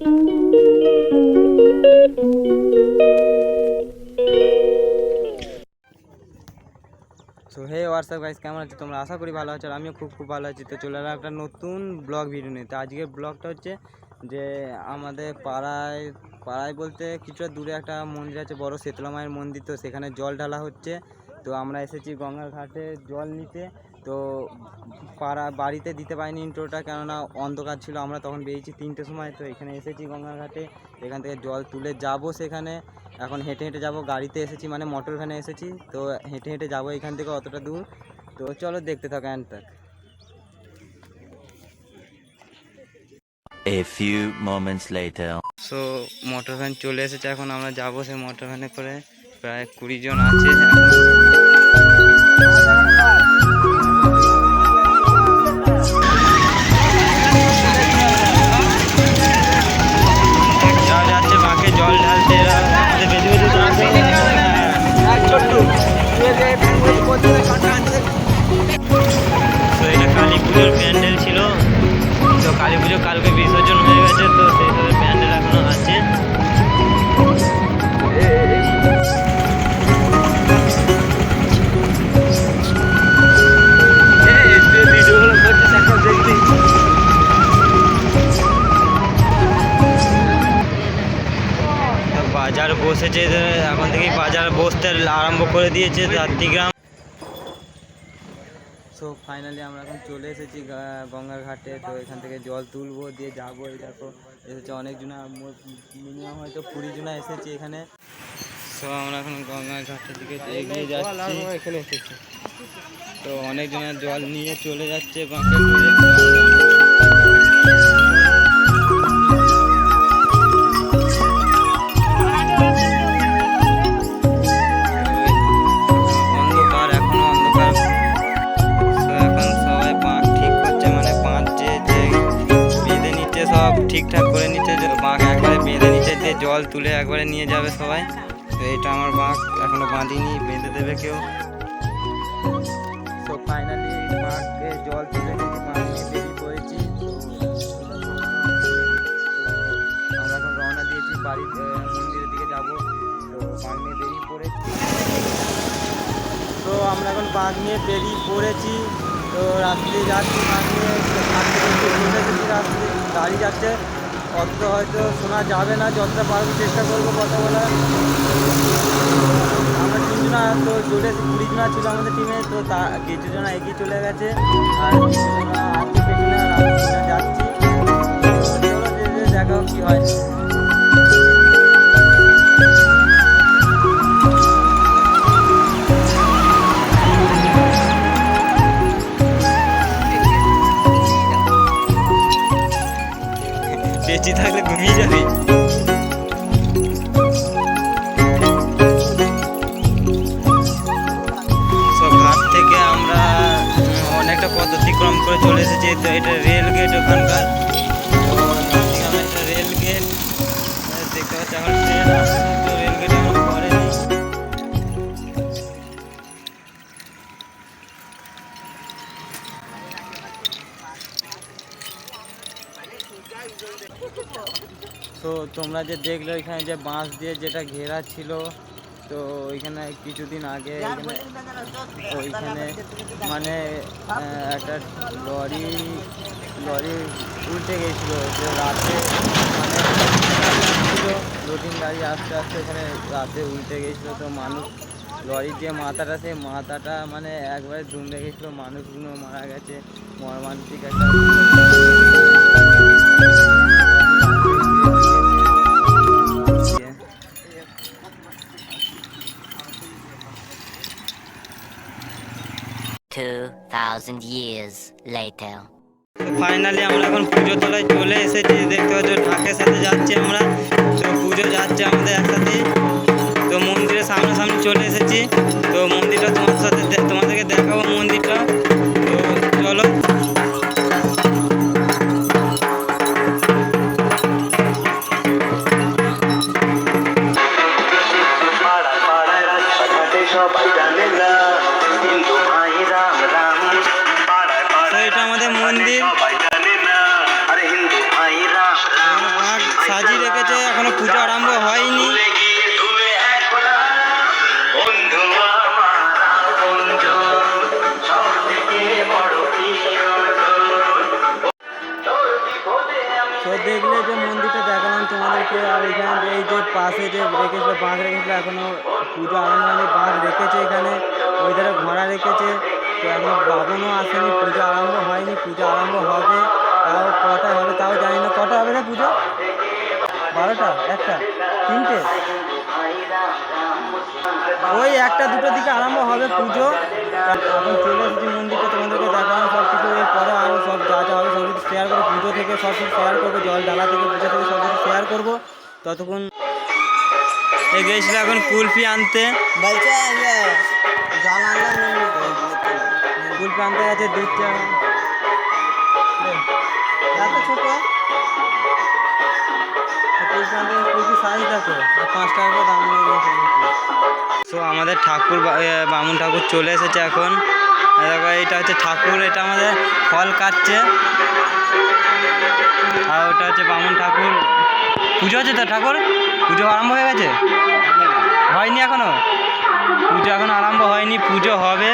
So hey WhatsApp guys, কেমন আছো তোমরা? আশা করি ভালো আছো, আর আমিও খুব ভালো আছি। তো চলে এলাম একটা নতুন ব্লগ ভিডিও নিয়ে। তো আজকের ব্লগটা হচ্ছে যে আমাদের পাড়ায় বলতে কিছুটা দূরে একটা মন্দির আছে, বড় শীতলা মায়ের মন্দির। তো সেখানে জল ঢালা হচ্ছে। তো আমরা এসেছি গঙ্গার ঘাটে জল নিতে। তো বাড়িতে দিতে পারিনি ইন্ট্রোটা, কেননা অন্ধকার ছিল। আমরা তখন বেরিয়েছি 3টের সময়। তো এখানে এসেছি গঙ্গার ঘাটে, এখান থেকে জল তুলে যাব সেখানে। এখন হেঁটে হেঁটে যাব, গাড়িতে এসেছি মানে মোটর ভ্যানে এসেছি। তো হেঁটে হেঁটে যাবো এখান থেকে অতটা দূর। তো চলো দেখতে থাকো এন্ড তক। A few moments later. So motor van চলে এসেছে, এখন আমরা যাবো সেই মোটর ভ্যানে করে। প্রায় 20 জন আছে এখন। যাচ্ছে বাঁকে জল ঢালতে, তো এটা কালী পুজোর প্যান্ডেল ছিল। তো কালী পুজো কালকে বিসর্জন হয়ে গেছে, তো সেই হিসাবে প্যান্ডেল এখনো আছে। বাজার বসেছে, এখন থেকেই বাজার বসতে আরম্ভ করে দিয়েছে যাত্রীগ্রাম। সো ফাইনালি আমরা এখন চলে এসেছি গঙ্গার ঘাটে। তো এখান থেকে জল তুলবো, দিয়ে যাবো। এই দেখো এসেছে অনেকজনা, মিনিমাম হয়তো 20 জনা এসেছে এখানে। সো আমরা এখন গঙ্গার ঘাটের দিকে এগিয়ে যাচ্ছি। এখানে এসেছি, তো অনেকজনের জল নিয়ে চলে যাচ্ছে বাঁকে করে। ঠিকঠাক করে নিচ্ছে, বাঁক একবারে বেঁধে নিচ্ছে, দিয়ে জল তুলে একবারে নিয়ে যাবে সবাই। তো এটা আমার বাঁক এখনো বাঁধিনি, বেঁধে দেবে কেউ। তো ফাইনালি বাঁকে জল তুলে নিয়ে বাঁক নিয়ে বেরিয়ে পড়েছি। আমরা এখন রওনা দিয়েছি বাড়ির মন্দিরের দিকে যাবো। তো বাঁক নিয়ে বেরিয়ে পড়েছি। তো আমরা এখন বাঁক নিয়ে বেরিয়ে পড়েছি। তো রাত্রে যাচ্ছি বাঁক নিয়ে, রাত্রে গাড়ি যাচ্ছে, অত হয়তো শোনা যাবে না, যতটা পারবো চেষ্টা করবো কথা বলার। আমরা 3 জনা, তো জোরে 20 জনা ছিল আমাদের টিমে। তো কিছু জনা এগিয়ে চলে গেছে, আর কিছু জনা আছে পেছনে, আর আমরা যাচ্ছি। চলো যে দেখা কী হয়। বেঁচে থাকলে ঘুমিয়ে যাবি। সব ঘাট থেকে আমরা অনেকটা পথ অতিক্রম করে চলে এসেছি। তো এটা রেল গেট ওখানকার, রেল গেট দেখতে পাচ্ছি। এখন ট্রেন আসছে, তো রেল গেট এখন করেনি। তো তোমরা যে দেখলে ওইখানে যে বাঁশ দিয়ে যেটা ঘেরা ছিল, তো ওইখানে কিছুদিন আগে ওইখানে মানে একটা লরি উল্টে গেছিলো। যে রাতে মানে লোডিং গাড়ি আস্তে আস্তে ওখানে রাতে উল্টে গেছিলো। তো মানুষ, লরির যে মাথাটা, সেই মাথাটা মানে একবারে দুমড়ে গেছিলো, মানুষগুলো মারা গেছে। মর্মান্তিক একটা। ফাইনালি আমরা এখন পুজো তলায় চলে এসেছি। দেখতে পাচ্ছ ঢাকের সাথে যাচ্ছি আমরা। তো পুজো যাচ্ছে আমাদের একসাথে। তো মন্দিরের সামনাসামনি চলে এসেছি। তো মন্দিরটা তোমাদেরকে দেখাবো মন্দিরটা। তো চলো। এটা আমাদের মন্দির, এখনো পুজো আরম্ভ হয়নি। তো দেখলে যে মন্দিরটা দেখালাম তোমাদেরকে, আর এখানে যে এই যে পাশে যে রেখেছিল বাঁধ রেখেছিল, এখনো পুজো আরম্ভ হয়নি। বাঁধ রেখেছে এখানে, ওই ধারে ঘোড়া রেখেছে। তো এখনো বাবনও আসেনি, পুজো আরম্ভ হয়নি। পুজো আরম্ভ হবে, তাও কটা হবে তাও জানি না। কটা হবে রে পুজো? 12টা, 1টা, 3টে, ওই 1টা 2টোর দিকে আরম্ভ হবে পুজো। এখন চলে এসেছি মন্দিরটা, তোমাদেরকে দেখালাম সব কিছু। এরপরে আরও সব যা যা হবে সব কিছু শেয়ার করবো, পুজো থেকে সব কিছু শেয়ার করবো, জল ঢালা থেকে পুজো থেকে সব কিছু শেয়ার করবো। ততক্ষণ গিয়েছিল এখন কুলফি আনতে, বলছে জল আনলাম কুলফি আনতে গেছে 2 টাকা। এত ছোট কুলফি আনতে কুলফি সাইজ দেখো, 5 টাকা করে দাম নিয়ে। সো আমাদের ঠাকুর বামুন ঠাকুর চলে এসেছে এখন। দেখো এটা হচ্ছে ঠাকুর, এটা আমাদের ফল কাটছে। আর ওটা হচ্ছে বামুন ঠাকুর। পুজো হচ্ছে তো ঠাকুর? পুজো আরম্ভ হয়ে গেছে? হয়নি এখনো? পুজো এখন আরম্ভ হয়নি, পুজো হবে।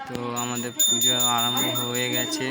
তো আমাদের পুজো আরম্ভ হয়ে গেছে।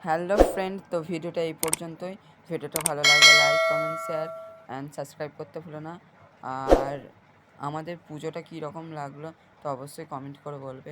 হ্যালো ফ্রেন্ড, তো ভিডিওটা এই পর্যন্তই। ভিডিওটা ভালো লাগলে like, comment, share and subscribe করতে ভুলো না। আর আমাদের পুজোটা কী রকম লাগলো তো অবশ্যই কমেন্ট করে বলবে।